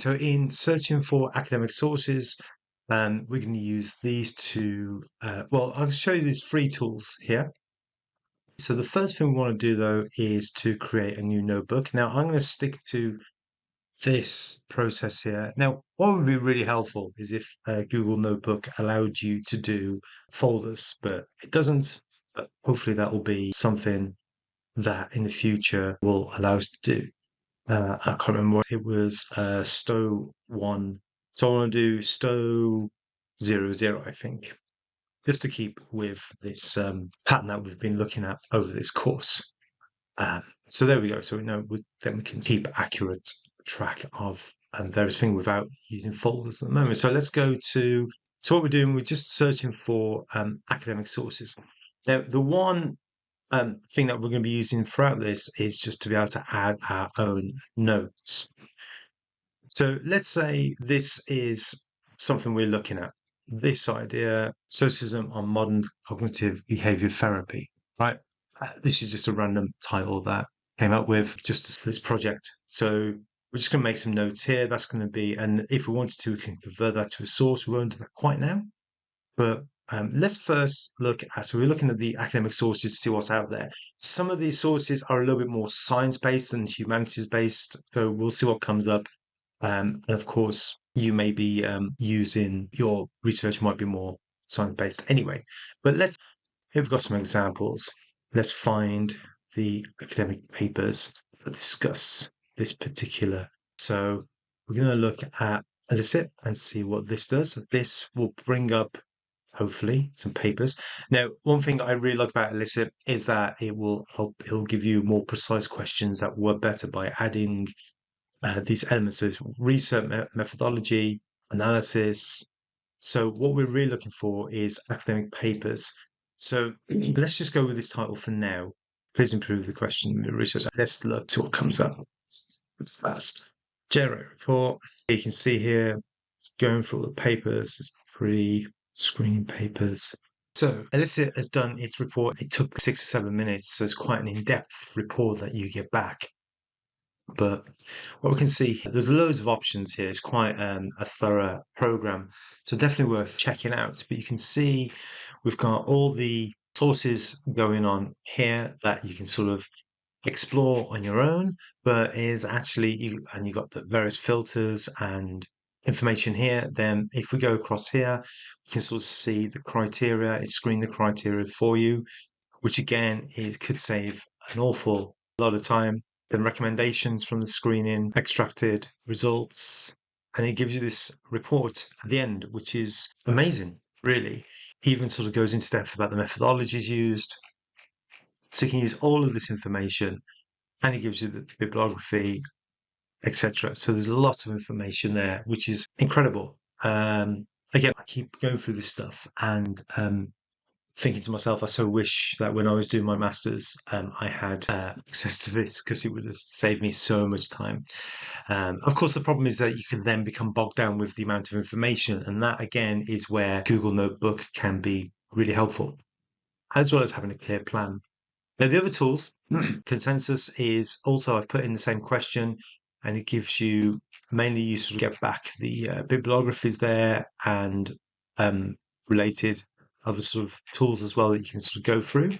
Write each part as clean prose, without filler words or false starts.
So in searching for academic sources, we're going to use these two. Well, I'll show you these free tools here. So the first thing we want to do though is to create a new notebook. Now I'm going to stick to this process here. Now, what would be really helpful is if Google Notebook allowed you to do folders, but it doesn't. But hopefully that will be something that in the future will allow us to do. I can't remember what it was, Stow 1. So I want to do Stow 00, I think, just to keep with this pattern that we've been looking at over this course. So there we go. So we know then we can keep accurate track of various things without using folders at the moment. So let's go to, so what we're doing, we're just searching for academic sources. Now, the one thing that we're going to be using throughout this is just to be able to add our own notes. So let's say this is something we're looking at. This idea, Socialism on Modern Cognitive Behavior Therapy, right? This is just a random title that came up with just for this project. So we're just going to make some notes here. That's going to be, and if we wanted to, we can convert that to a source. We won't do that quite now, but let's first look at, so we're looking at the academic sources to see what's out there. Some of these sources are a little bit more science-based than humanities-based, so we'll see what comes up. And of course, you may be using, your research might be more science-based anyway. But here we've got some examples. Let's find the academic papers that discuss this particular. So we're going to look at Elicit and see what this does. This will bring up, hopefully, some papers. Now, one thing I really like about Elicit is that it'll give you more precise questions that work better by adding these elements. So research methodology, analysis. So what we're really looking for is academic papers. So let's just go with this title for now. Please improve the question research. Let's look to what comes up fast. Generate report. You can see here, going through all the papers, it's pre-screening papers. So Elicit has done its report. It took 6 or 7 minutes, so it's quite an in-depth report that you get back. But what we can see, there's loads of options here. It's quite a thorough program, so definitely worth checking out. But you can see we've got all the sources going on here that you can sort of explore on your own, but is actually you got the various filters and information here. Then if we go across here, you can sort of see the criteria. It screened the criteria for you, which again could save an awful lot of time. Then recommendations from the screening, extracted results, and it gives you this report at the end, which is amazing, really. Even sort of goes into depth about the methodologies used. So you can use all of this information, and it gives you the bibliography, etc. So there's lots of information there, which is incredible. Again, I keep going through this stuff and thinking to myself, I so wish that when I was doing my master's, I had access to this, because it would have saved me so much time. Of course, the problem is that you can then become bogged down with the amount of information. And that, again, is where Google Notebook can be really helpful, as well as having a clear plan. Now, the other tools, Consensus is also, I've put in the same question, and it gives you, mainly you sort of get back the bibliographies there and related other sort of tools as well that you can sort of go through.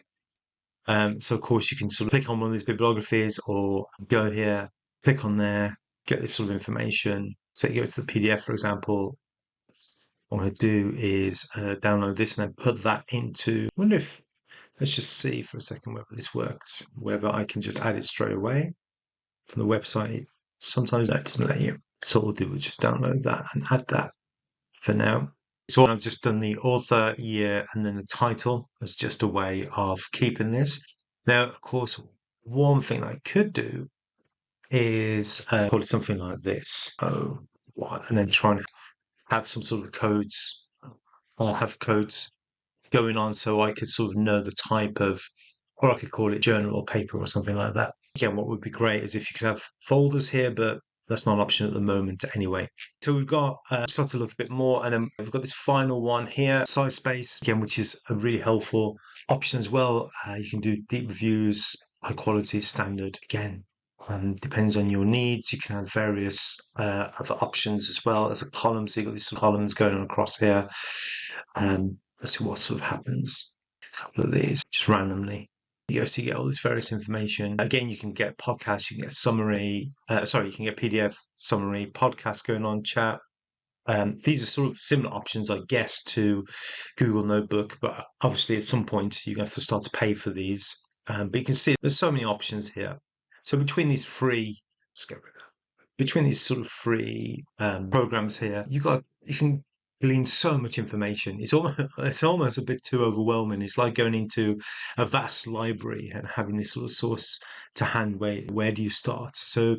So of course you can sort of click on one of these bibliographies, or go here, click on there, get this sort of information. So you go to the PDF, for example. What I'm going to do is download this and then put that into, I wonder if, let's just see for a second whether this works, whether I can just add it straight away from the website. Sometimes that doesn't let you. So what we'll do is just download that and add that for now. So I've just done the author, year, and then the title as just a way of keeping this. Now, of course, one thing I could do is call it something like this. And then try and have some sort of codes. I'll have codes going on so I could sort of know the type of, or I could call it journal or paper or something like that. Again, what would be great is if you could have folders here, but that's not an option at the moment anyway. So we've got, start to look a bit more, and then we've got this final one here, size space, again, which is a really helpful option as well. You can do deep reviews, high quality, standard. Again, Depends on your needs. You can have various other options as well as a column. So you've got these sort of columns going on across here. Let's see what sort of happens. A couple of these just randomly. So you get all this various information. Again, you can get podcasts, you can get summary. You can get PDF summary, podcast going on, chat. These are sort of similar options, I guess, to Google Notebook, but obviously at some point you have to start to pay for these. But you can see there's so many options here. So between these free, let's get rid of that. Between these sort of free programs here, you can glean so much information. It's almost a bit too overwhelming. It's like going into a vast library and having this sort of source to hand. Where do you start? So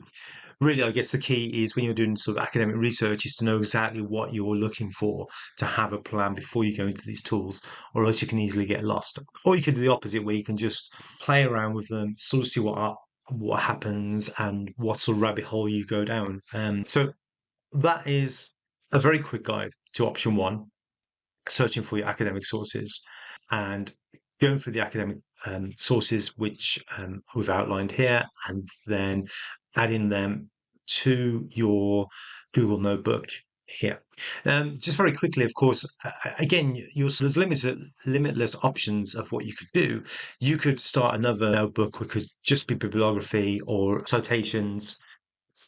really, I guess the key is when you're doing sort of academic research is to know exactly what you're looking for, to have a plan before you go into these tools, or else you can easily get lost. Or you could do the opposite, where you can just play around with them, sort of see what happens and what sort of rabbit hole you go down. So that is a very quick guide to option one, searching for your academic sources and going through the academic sources which we've outlined here, and then adding them to your Google Notebook here. Just very quickly, of course, again, there's limitless options of what you could do. You could start another notebook, which could just be bibliography or citations.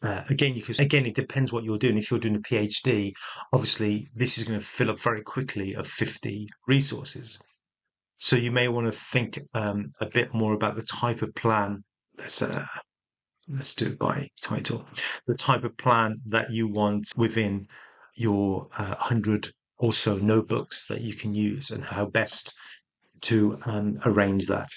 Again, it depends what you're doing. If you're doing a PhD, obviously this is going to fill up very quickly of 50 resources. So you may want to think a bit more about the type of plan. Let's do it by title. The type of plan that you want within your 100 or so notebooks that you can use, and how best to arrange that.